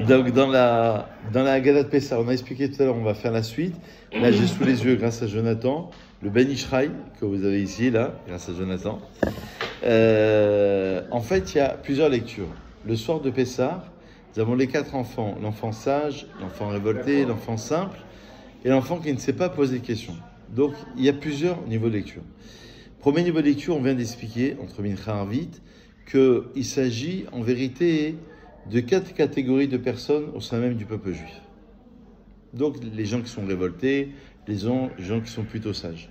Donc dans la Haggadah de Pessah, on a expliqué tout à l'heure, on va faire la suite. Là, j'ai sous les yeux, grâce à Jonathan, le Ben Ishraï que vous avez ici, là, grâce à Jonathan. En fait, il y a plusieurs lectures. Le soir de Pessah, nous avons les 4 enfants. L'enfant sage, l'enfant révolté, l'enfant simple et l'enfant qui ne sait pas poser de questions. Donc, il y a plusieurs niveaux de lecture. Premier niveau de lecture, on vient d'expliquer, entre Mincha et Arvit, qu'il s'agit en vérité de 4 catégories de personnes au sein même du peuple juif. Donc, les gens qui sont révoltés, les gens qui sont plutôt sages.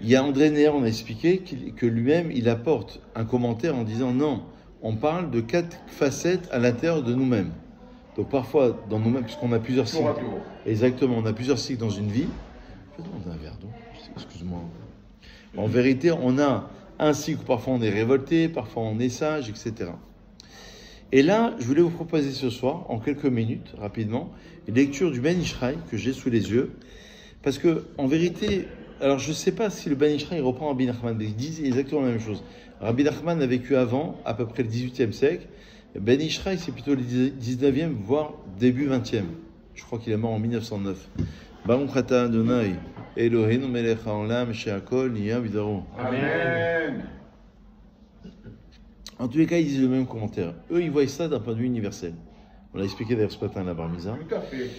Il y a André Neher, on a expliqué que lui-même, il apporte un commentaire en disant non, on parle de 4 facettes à l'intérieur de nous-mêmes. Donc parfois, dans nous-mêmes, puisqu'on a plusieurs cycles. Exactement, on a plusieurs cycles dans une vie. Je vais demander un verre d'eau, excuse-moi. En vérité, on a un cycle où parfois on est révolté, parfois on est sage, etc. Et là, je voulais vous proposer ce soir, en quelques minutes, rapidement, une lecture du Ben Ishraï que j'ai sous les yeux. Parce que, en vérité, alors je ne sais pas si le Ben Ishraï reprend Rabbi Nachman, mais ils disent exactement la même chose. Rabbi Nachman a vécu avant, à peu près le 18e siècle. Ben Ishraï, c'est plutôt le 19e, voire début 20e. Je crois qu'il est mort en 1909. Baruch atah Adonai, Eloheinu melech haolam, she'akol nihya b'daro. Amen. En tous les cas, ils disent le même commentaire. Eux, ils voient ça d'un point de vue universel. On l'a expliqué d'ailleurs ce matin à la Bar Mitzvah. Tout à fait.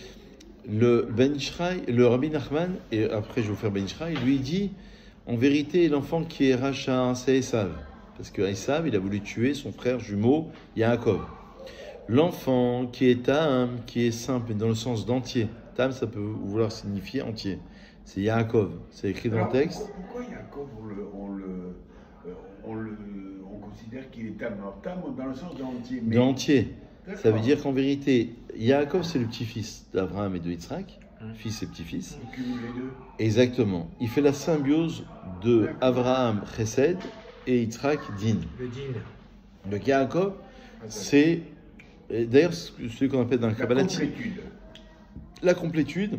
Le Ben Ishraï, le Rabbi Nachman, et après je vais vous faire Ben Ishraï, lui dit, en vérité, l'enfant qui est Racha, c'est Esav. Parce que Esav, il a voulu tuer son frère jumeau, Yaakov. L'enfant qui est Tam, qui est simple, dans le sens d'entier. Tam, ça peut vouloir signifier entier. C'est Yaakov. C'est écrit dans le texte. Pourquoi Yaakov, on considère qu'il est Tam? Alors, Tam dans le sens d'entier. Mais... D'entier. D'accord. Ça veut dire qu'en vérité, Yaakov, c'est le petit-fils d'Abraham et de Yitzhak, fils et petit-fils. On cumule les deux. Exactement. Il fait la symbiose de Abraham, Chesed, et Yitzhak, Din. Le din. Donc Yaakov, c'est, d'ailleurs, celui qu'on appelle dans le Kabbalah, la complétude.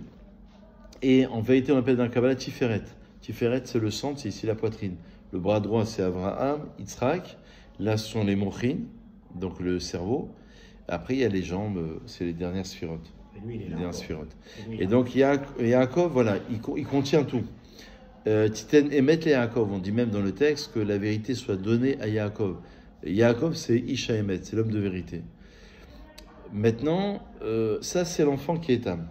Et en vérité, on appelle dans le Kabbalah Tiferet. Tiferet, c'est le centre, c'est ici la poitrine. Le bras droit, c'est Abraham, Yitzhak. Là, ce sont les mochin, donc le cerveau. Après, il y a les jambes, c'est les dernières sphirotes. Et lui, il est Les là. dernières sphirotes. lui, il est Et là. donc, Yaakov, voilà, il contient tout. Titen Emet et Yaakov, on dit même dans le texte que la vérité soit donnée à Yaakov. Et Yaakov, c'est Isha Emet, c'est l'homme de vérité. Maintenant, ça, c'est l'enfant qui est âme.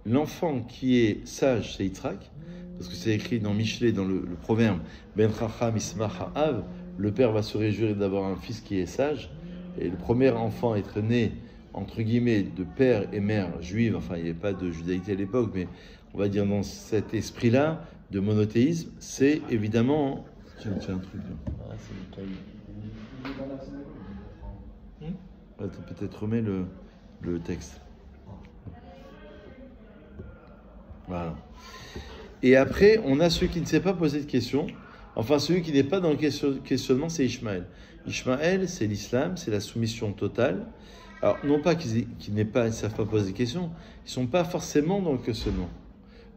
L'enfant qui est sage, c'est Yitzhak, parce que c'est écrit dans Michelet, dans le proverbe, Ben Chacham Ismach Ha'av, le père va se réjouir d'avoir un fils qui est sage. Et le premier enfant à être né, entre guillemets, de père et mère juive, enfin il n'y avait pas de judaïté à l'époque, mais on va dire dans cet esprit-là de monothéisme, c'est évidemment... Tiens, un truc là. Ah, c'est le cahier. Attends, peut-être remets le texte. Voilà. Et après, on a celui qui ne sait pas poser de questions. Enfin, celui qui n'est pas dans le questionnement, c'est Ishmaël. Ishmaël, c'est l'islam, c'est la soumission totale. Alors, non pas qu'ils ne savent pas poser des questions, ils ne sont pas forcément dans le questionnement.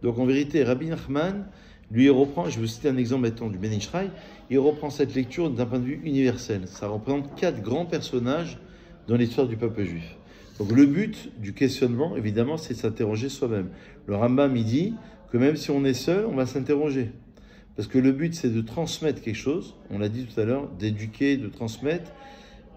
Donc, en vérité, Rabbi Nachman, lui, il reprend, je vais vous citer un exemple maintenant du Ben Ishraï, il reprend cette lecture d'un point de vue universel. Ça représente 4 grands personnages dans l'histoire du peuple juif. Donc, le but du questionnement, évidemment, c'est de s'interroger soi-même. Le Rambam, il dit que même si on est seul, on va s'interroger. Parce que le but, c'est de transmettre quelque chose, on l'a dit tout à l'heure, d'éduquer, de transmettre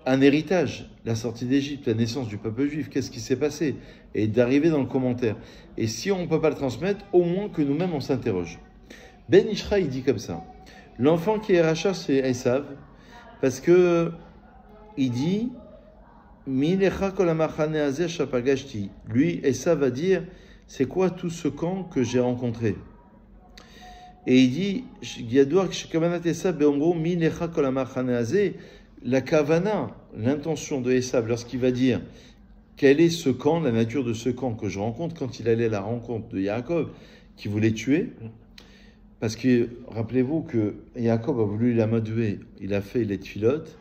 un héritage, la sortie d'Égypte, la naissance du peuple juif, qu'est-ce qui s'est passé, et d'arriver dans le commentaire. Et si on ne peut pas le transmettre, au moins que nous-mêmes, on s'interroge. Ben Ishra, il dit comme ça. L'enfant qui est rachat, c'est Esav, parce que il dit lui, Esav va dire, c'est quoi tout ce camp que j'ai rencontré? Et il dit, la kavana, l'intention de Esav, lorsqu'il va dire quel est ce camp, la nature de ce camp que je rencontre, quand il allait à la rencontre de Yaakov, qui voulait tuer, parce que rappelez-vous que Yaakov a voulu l'amadouer, il a fait les tfilotes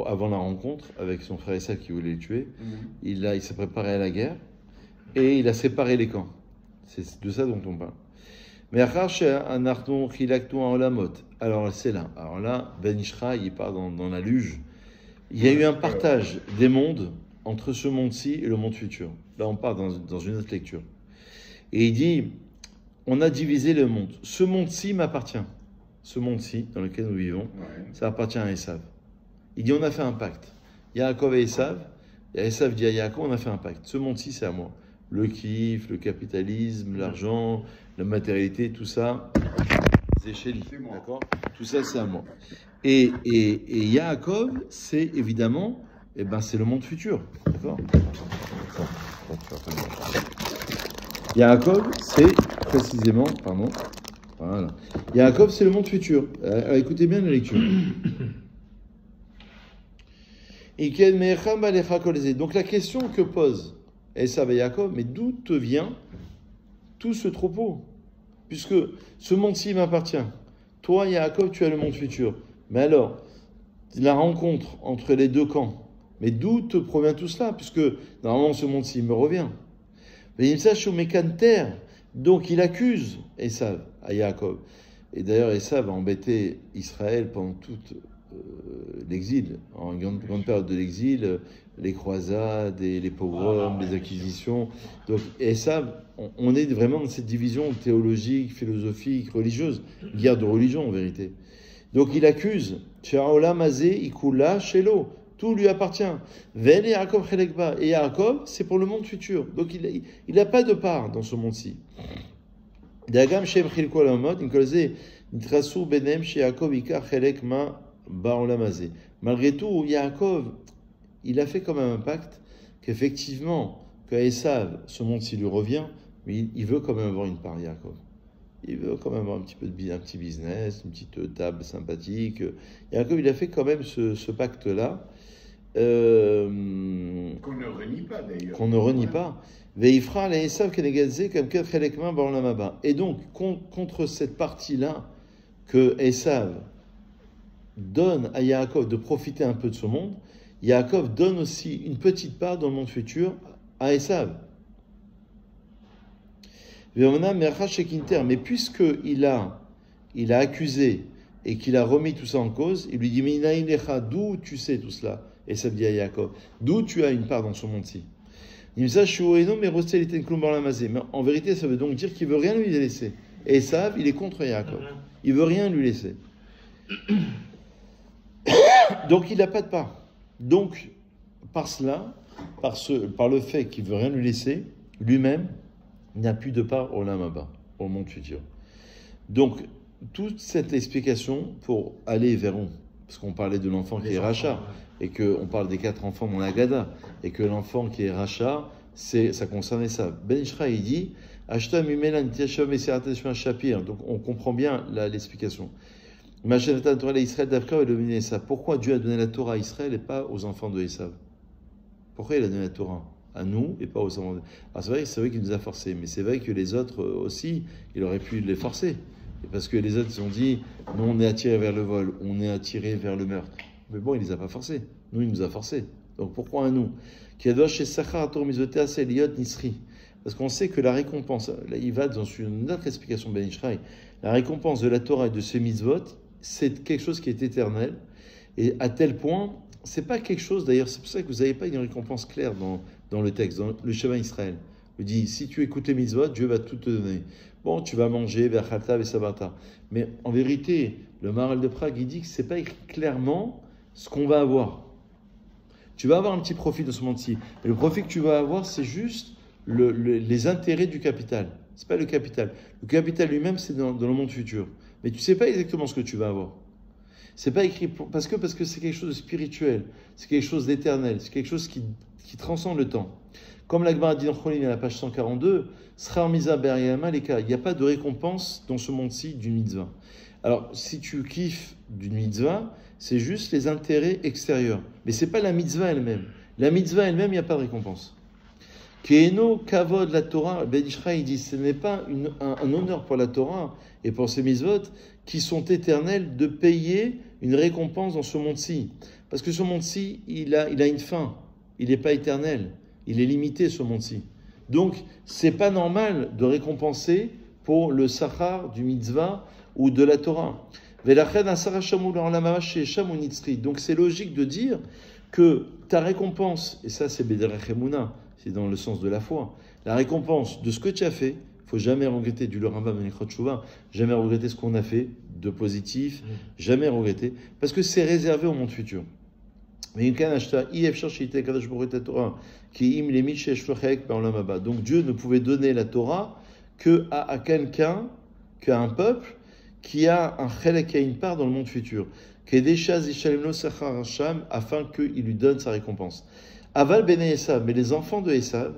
avant la rencontre avec son frère Esav qui voulait le tuer, il s'est préparé à la guerre, et il a séparé les camps. C'est de ça dont on parle. Mais alors c'est là. Alors là, Ben Ishra, il part dans la luge il y a eu un partage des mondes entre ce monde-ci et le monde futur. Là, on part dans une autre lecture. Et il dit, on a divisé le monde. Ce monde-ci m'appartient. Ce monde-ci, dans lequel nous vivons, ça appartient à Esav. Il dit, on a fait un pacte. Yaakov et Esav. Et Esav dit à Yaakov, on a fait un pacte. Ce monde-ci, c'est à moi. Le kiff, le capitalisme, l'argent, la matérialité, tout ça, c'est chez lui. D'accord ? Tout ça, c'est à moi. Et Yaakov, c'est évidemment, c'est le monde futur. D'accord ? Yaakov, c'est précisément, voilà. Yaakov, c'est le monde futur. Écoutez bien la lecture. Donc la question que pose Esav et Yaakov, mais d'où te vient tout ce troupeau? Puisque ce monde-ci m'appartient. Toi, Yaakov, tu as le monde futur. Mais alors, la rencontre entre les deux camps, mais d'où te provient tout cela? Puisque normalement, ce monde-ci me revient. Donc il accuse Esav à Yaakov. Et d'ailleurs, Esav a embêté Israël pendant toute l'exil, en une grande période de l'exil, les croisades, les pogroms, les acquisitions. Donc Esav, on est vraiment dans cette division théologique, philosophique, religieuse, guerre de religion en vérité. Donc il accuse, tout lui appartient. Et Yaakov, c'est pour le monde futur. Donc il n'a pas de part dans ce monde-ci. Malgré tout, Yaakov, il a fait quand même un pacte qu'effectivement, qu'à Esav, ce monde-ci lui revient, mais il veut quand même avoir une part, Yaakov. Il veut quand même avoir un petit business, une petite table sympathique. Yaakov, il a fait quand même ce pacte-là. Qu'on ne renie pas d'ailleurs. Qu'on ne renie pas. Et donc, contre cette partie-là, que Esav donne à Yaakov de profiter un peu de ce monde, Yaakov donne aussi une petite part dans le monde futur à Esav. Mais puisqu'il a accusé et qu'il a remis tout ça en cause, il lui dit, d'où tu sais tout cela? Esav dit à Yaakov, d'où tu as une part dans ce monde-ci? Mais en vérité, ça veut donc dire qu'il ne veut rien lui laisser. Esav, il est contre Yaakov. Il ne veut rien lui laisser. Donc il n'a pas de part. Donc, par cela, par le fait qu'il ne veut rien lui laisser, lui-même n'a plus de part au Olam Haba, au monde futur. Donc, toute cette explication pour aller vers où? Parce qu'on parlait de l'enfant qui est Racha, et qu'on parle des 4 enfants dans la Gada, et que l'enfant qui est Racha, ça concernait ça. Ben Ishra, il dit, donc on comprend bien l'explication. Pourquoi Dieu a donné la Torah à Israël et pas aux enfants de Esav? Pourquoi il a donné la Torah à nous et pas aux enfants de... Alors c'est vrai qu'il nous a forcés, mais c'est vrai que les autres aussi, il aurait pu les forcer. Et parce que les autres ils ont dit, nous on est attirés vers le vol, on est attirés vers le meurtre. Mais bon, il les a pas forcés. Nous, il nous a forcés. Donc pourquoi à nous? Parce qu'on sait que la récompense, là il va dans une autre explication Ben Ishraï, la récompense de la Torah et de ses mitzvot, c'est quelque chose qui est éternel. Et à tel point, c'est pas quelque chose, d'ailleurs, c'est pour ça que vous n'avez pas une récompense claire dans le texte, dans le Shema Israël. Il dit, si tu écoutes les mitzvot, Dieu va tout te donner. Bon, tu vas manger, Verchalta, Vesabata. Mais en vérité, le Maharal de Prague, il dit que c'est pas écrit clairement ce qu'on va avoir. Tu vas avoir un petit profit de ce monde-ci. Mais le profit que tu vas avoir, c'est juste les intérêts du capital. C'est pas le capital. Le capital lui-même, c'est dans le monde futur. Mais tu sais pas exactement ce que tu vas avoir. C'est pas écrit parce que c'est quelque chose de spirituel, c'est quelque chose d'éternel, c'est quelque chose qui transcende le temps. Comme la Gemara dit dans Cholin à la page 142, Srar Miza Be'ayama Leka, il n'y a pas de récompense dans ce monde-ci d'une mitzvah. Alors, si tu kiffes d'une mitzvah, c'est juste les intérêts extérieurs. Mais c'est pas la mitzvah elle-même. La mitzvah elle-même, il n'y a pas de récompense. Keeno Kavod la Torah, Ben Ishra, il dit, ce n'est pas un honneur pour la Torah et pour ces mitzvot qui sont éternels de payer une récompense dans ce monde-ci. Parce que ce monde-ci, il a une fin. Il n'est pas éternel. Il est limité, ce monde-ci. Donc, c'est pas normal de récompenser pour le sachar du mitzvah ou de la Torah. Donc, c'est logique de dire que ta récompense, et ça c'est Bederech Emunah, c'est dans le sens de la foi, la récompense de ce que tu as fait, il ne faut jamais regretter, du le Rambam Nichot Teshuvah, jamais regretter ce qu'on a fait de positif, jamais regretter, parce que c'est réservé au monde futur. Donc Dieu ne pouvait donner la Torah qu'à quelqu'un, qu'à un peuple qui a un chelek, qui a une part dans le monde futur, afin qu'il lui donne sa récompense. Aval bene Esav, mais les enfants de Esav,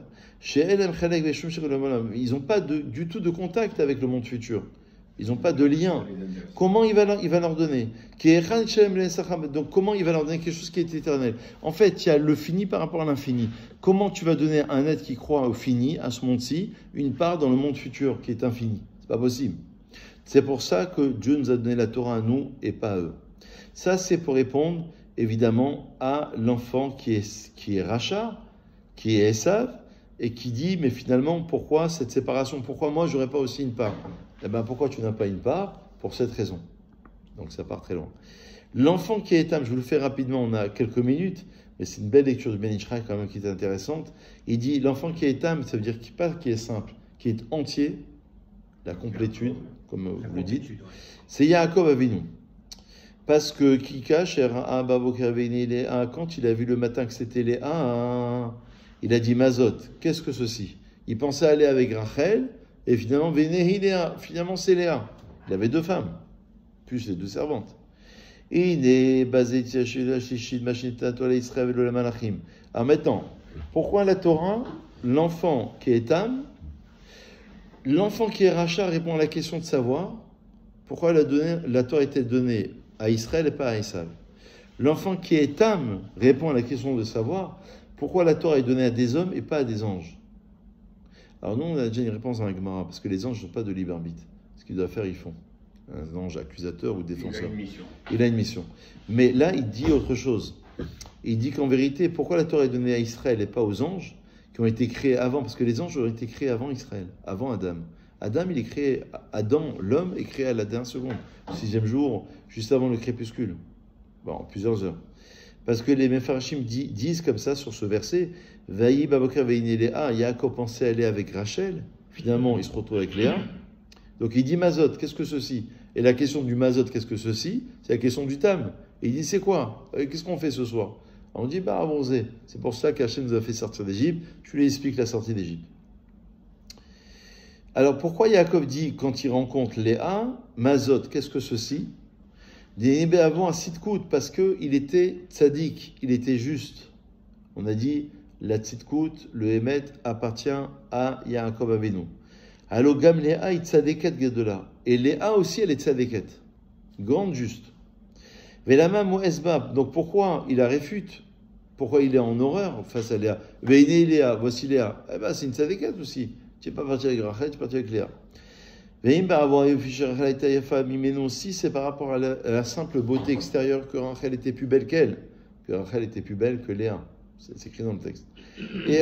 ils n'ont pas du tout de contact avec le monde futur. Ils n'ont pas de lien. Comment il va leur donner? Donc comment il va leur donner quelque chose qui est éternel? En fait, il y a le fini par rapport à l'infini. Comment tu vas donner à un être qui croit au fini, à ce monde-ci, une part dans le monde futur qui est infini? C'est pas possible. C'est pour ça que Dieu nous a donné la Torah à nous et pas à eux. Ça, c'est pour répondre, évidemment, à l'enfant qui est Racha, qui est Esav, et qui dit, mais finalement, pourquoi cette séparation? Pourquoi moi, je n'aurais pas aussi une part? Eh bien, pourquoi tu n'as pas une part? Pour cette raison. Donc, ça part très loin. L'enfant qui est Etam, je vous le fais rapidement, on a quelques minutes, mais c'est une belle lecture de Ben Ishraï quand même qui est intéressante. Il dit, l'enfant qui est Etam, ça veut dire pas qui est simple, qui est entier, la complétude, comme vous le dites, c'est Yaakov Avinu. Parce que Kika, quand il a vu le matin que c'était Léa, il a dit Mazot, qu'est-ce que ceci? Il pensait aller avec Rachel, et finalement, Léa. Finalement, c'est Léa. Il avait deux femmes, plus les deux servantes. Alors maintenant, pourquoi la Torah, l'enfant qui est Tam, l'enfant qui est Racha répond à la question de savoir pourquoi la Torah a été donnée à Israël et pas à Esav. L'enfant qui est Tam répond à la question de savoir pourquoi la Torah est donnée à des hommes et pas à des anges. Alors nous, on a déjà une réponse dans la Gemara, parce que les anges n'ont pas de libre arbitre. Ce qu'ils doivent faire, ils font. Un ange accusateur ou défenseur. Il a une mission. Mais là, il dit autre chose. Il dit qu'en vérité, pourquoi la Torah est donnée à Israël et pas aux anges qui ont été créés avant? Parce que les anges ont été créés avant Israël, avant Adam. Adam, il est créé, Adam, l'homme, est créé à la dernière seconde, le 6e jour, juste avant le crépuscule. Bon, plusieurs heures. Parce que les Mefarshim disent comme ça sur ce verset, Vaï Baboka Vaïné Léa, Yaakov pensait aller avec Rachel, finalement il se retrouve avec Léa. Donc il dit Mazot, qu'est-ce que ceci? Et la question du Mazot, qu'est-ce que ceci? C'est la question du Tam. Et il dit c'est quoi? Qu'est-ce qu'on fait ce soir? On dit bronzé. C'est pour ça qu'Hachem nous a fait sortir d'Égypte. Je lui explique la sortie d'Égypte. Alors pourquoi Yaakov dit quand il rencontre Léa, Mazot, qu'est-ce que ceci? Dénibé avant un Tzidkout, parce qu'il était tzaddik, il était juste. On a dit la Tzidkout, le Hémet, appartient à Yaakov Avinu. Alors Gam Léa est tzadeket gedola. Et Léa aussi, elle est tzadeket. Grande juste. Velama Moesbab. Donc pourquoi il la réfute? Pourquoi il est en horreur face à Léa? Veine Léa, voici Léa. Eh bien, c'est une tzadeket aussi. Tu n'es pas parti avec Rachel, tu es parti avec Léa. Si c'est par rapport à la simple beauté extérieure que Rachel était plus belle qu'elle, que Rachel était plus belle que Léa. C'est écrit dans le texte. Et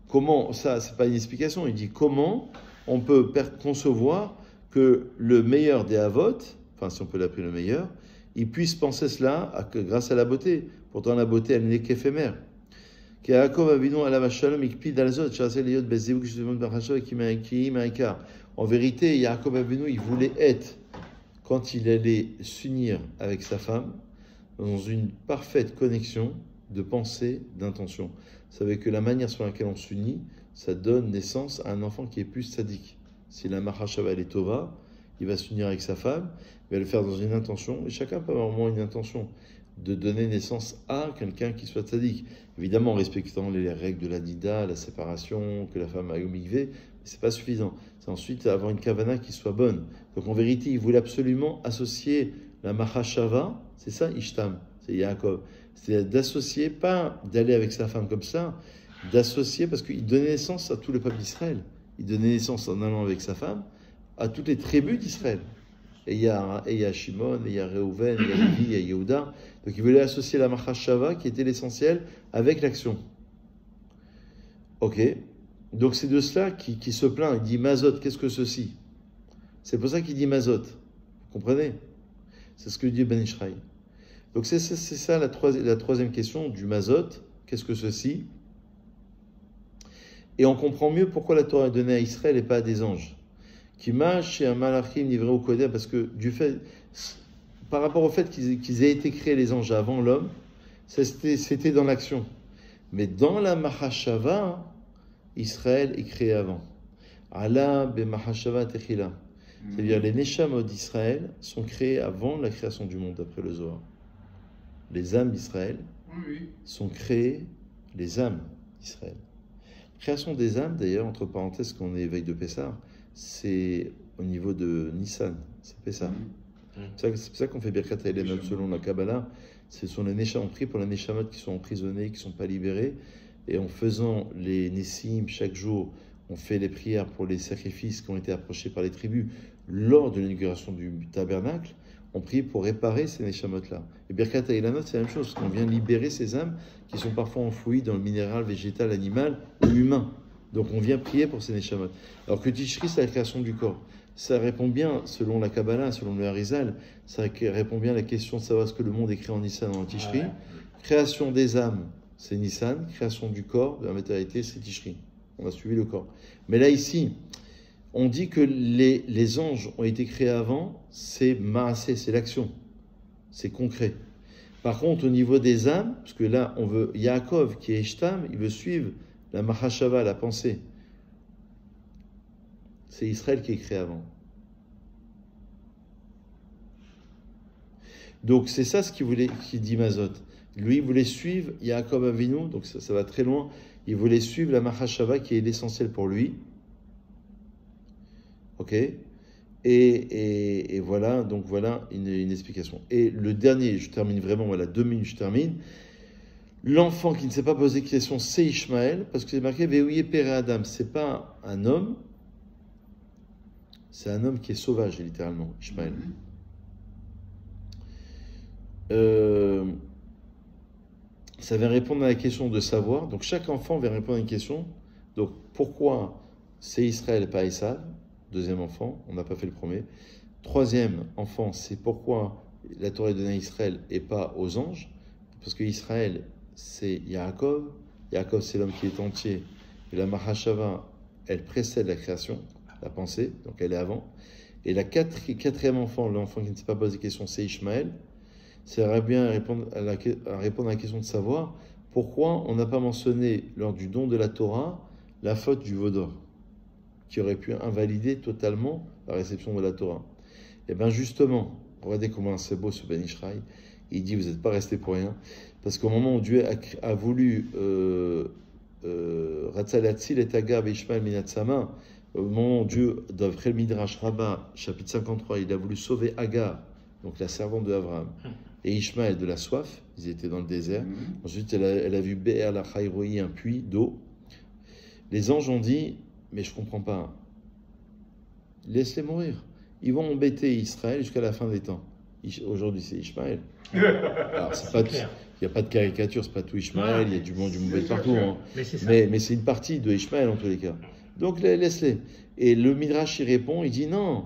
comment, ça, c'est pas une explication, il dit comment on peut concevoir que le meilleur des Avot, enfin si on peut l'appeler le meilleur, il puisse penser cela grâce à la beauté. Pourtant la beauté, elle n'est qu'éphémère. En vérité, Yaakov Avinu, il voulait être, quand il allait s'unir avec sa femme, dans une parfaite connexion de pensée, d'intention. Vous savez que la manière sur laquelle on s'unit, ça donne naissance à un enfant qui est plus sadique. Si la Mahashava est Tova, il va s'unir avec sa femme, il va le faire dans une intention, et chacun peut avoir au moins une intention de donner naissance à quelqu'un qui soit sadique. Évidemment, en respectant les règles de la nida, la séparation, que la femme a umigvé, mais c'est pas suffisant. C'est ensuite avoir une kavana qui soit bonne. Donc en vérité, il voulait absolument associer la Mahashava, c'est ça Ishtam, c'est Yaakov. C'est d'associer, pas d'aller avec sa femme comme ça, d'associer, parce qu'il donnait naissance à tout le peuple d'Israël. Il donnait naissance en allant avec sa femme à toutes les tribus d'Israël. Et il y a Shimon, et il y a Reuven, il y a Lévi, il y a Yehuda. Donc il voulait associer la Mahashava, qui était l'essentiel, avec l'action. Ok. Donc c'est de cela qui se plaint. Il dit Mazot, qu'est-ce que ceci? C'est pour ça qu'il dit Mazot. Vous comprenez? C'est ce que dit Ben Ishraï. Donc c'est ça la troisième question du Mazot. Qu'est-ce que ceci? Et on comprend mieux pourquoi la Torah est donnée à Israël et pas à des anges. Kima chez un malachim livré au Kodem, parce que par rapport au fait qu'ils aient été créés les anges avant l'homme, c'était dans l'action. Mais dans la Mahashava, Israël est créé avant. Allah be Mahashava techila. C'est-à-dire les Neshamot d'Israël sont créés avant la création du monde, d'après le Zohar. Les âmes d'Israël sont créées, les âmes d'Israël. Création des âmes, d'ailleurs, entre parenthèses, quand on est veille de Pessah, c'est au niveau de Nissan, c'est Pessah. C'est pour ça qu'on fait Birkat HaElem selon la Kabbalah. Ce sont les Neshamot, on prie pour les Neshamot qui sont emprisonnés, qui ne sont pas libérés. Et en faisant les Nessim chaque jour, on fait les prières pour les sacrifices qui ont été approchés par les tribus lors de l'inauguration du tabernacle. On prie pour réparer ces Neshamot-là. Et Birkat HaElanot, c'est la même chose, parce qu'on vient libérer ces âmes qui sont parfois enfouies dans le minéral, végétal, animal ou humain. Donc on vient prier pour ces Neshamot. Alors que Tishri, c'est la création du corps. Ça répond bien, selon la Kabbalah, selon le Harizal, ça répond bien à la question de savoir ce que le monde est créé en Nissan ou en Tishri. Création des âmes, c'est Nissan. Création du corps, de la matérialité, c'est Tishri. On a suivi le corps. Mais là, ici, on dit que les anges ont été créés avant, c'est Maasé, c'est l'action. C'est concret. Par contre, au niveau des âmes, parce que là, on veut Yaakov, qui est Ishtam, il veut suivre la Mahashava, la pensée. C'est Israël qui est créé avant. Donc c'est ça ce qu'il dit Mazot. Lui, il voulait suivre Yaakov Avinu, donc ça va très loin. Il voulait suivre la Mahashava qui est l'essentiel pour lui. Ok? Et voilà, donc voilà une explication. Et le dernier, je termine vraiment, voilà, 2 minutes, je termine. L'enfant qui ne s'est pas posé de question, c'est Ishmaël, parce que c'est marqué Veouye Pere Adam. C'est pas un homme, c'est un homme qui est sauvage, littéralement, Ishmaël. Ça vient répondre à la question de savoir. Donc chaque enfant vient répondre à une question. Donc pourquoi c'est Israël et pas Esav? Deuxième enfant, on n'a pas fait le premier. Troisième enfant, c'est pourquoi la Torah est donnée à Israël et pas aux anges. Parce que Israël, c'est Yaakov. Yaakov, c'est l'homme qui est entier. Et la Mahashava, elle précède la création, la pensée, donc elle est avant. Et la quatrième enfant, l'enfant qui ne s'est pas posé de questions, c'est Ishmaël. Ça aimerait bien répondre à la question de savoir pourquoi on n'a pas mentionné lors du don de la Torah la faute du veau d'or, qui aurait pu invalider totalement la réception de la Torah. Et bien justement, regardez comment c'est beau ce Ben Ishraï, il dit vous n'êtes pas resté pour rien, parce qu'au moment où Dieu a voulu Ratzalatzil et Agar Ishmael Minatsama, au moment où Dieu, d'après le Midrash Rabbah, chapitre 53, il a voulu sauver Agar, donc la servante de Abraham, et Ishmaël de la soif, ils étaient dans le désert. Ensuite, elle a vu Be'er la Chayroi, un puits d'eau. Les anges ont dit, mais je ne comprends pas, laisse-les mourir. Ils vont embêter Israël jusqu'à la fin des temps. Aujourd'hui, c'est Ishmaël. Alors, il n'y a pas de caricature, c'est pas tout Ishmaël, il y a du bon, du mauvais partout. Hein. Mais c'est une partie de Ishmaël en tous les cas. Donc, laisse-les. Et le Midrash, il répond, il dit non.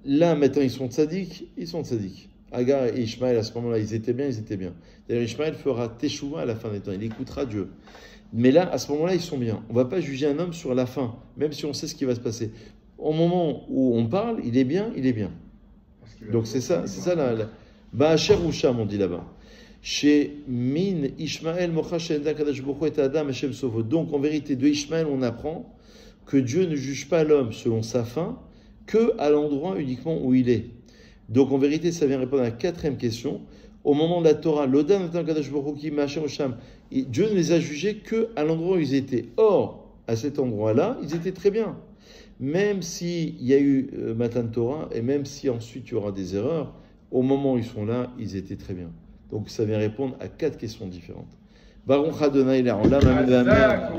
Là, maintenant, ils sont tzadiks. Agar et Ishmaël, à ce moment-là, ils étaient bien. D'ailleurs, Ishmaël fera teshuva à la fin des temps, il écoutera Dieu. Mais là, à ce moment-là, ils sont bien. On ne va pas juger un homme sur la fin, même si on sait ce qui va se passer. Au moment où on parle, il est bien. Donc c'est ça la Ba'asher Usham, on dit là-bas. Chez Min Ishmaël Mocha She'enda Kadosh Baruch Hu et Adam Hashem Sovo. Donc en vérité, de Ishmaël, on apprend que Dieu ne juge pas l'homme selon sa fin, que à l'endroit uniquement où il est. Donc en vérité, ça vient répondre à la quatrième question. Au moment de la Torah, l'Odan Kadosh Baruch Hu Ki Ma'asher Usham, Dieu ne les a jugés que à l'endroit où ils étaient. Or, à cet endroit-là, ils étaient très bien. Même s'il y a eu Matan Torah, et même si ensuite il y aura des erreurs, au moment où ils sont là, ils étaient très bien. Donc ça vient répondre à 4 questions différentes. Baruch Adonai Le'olam, Amen.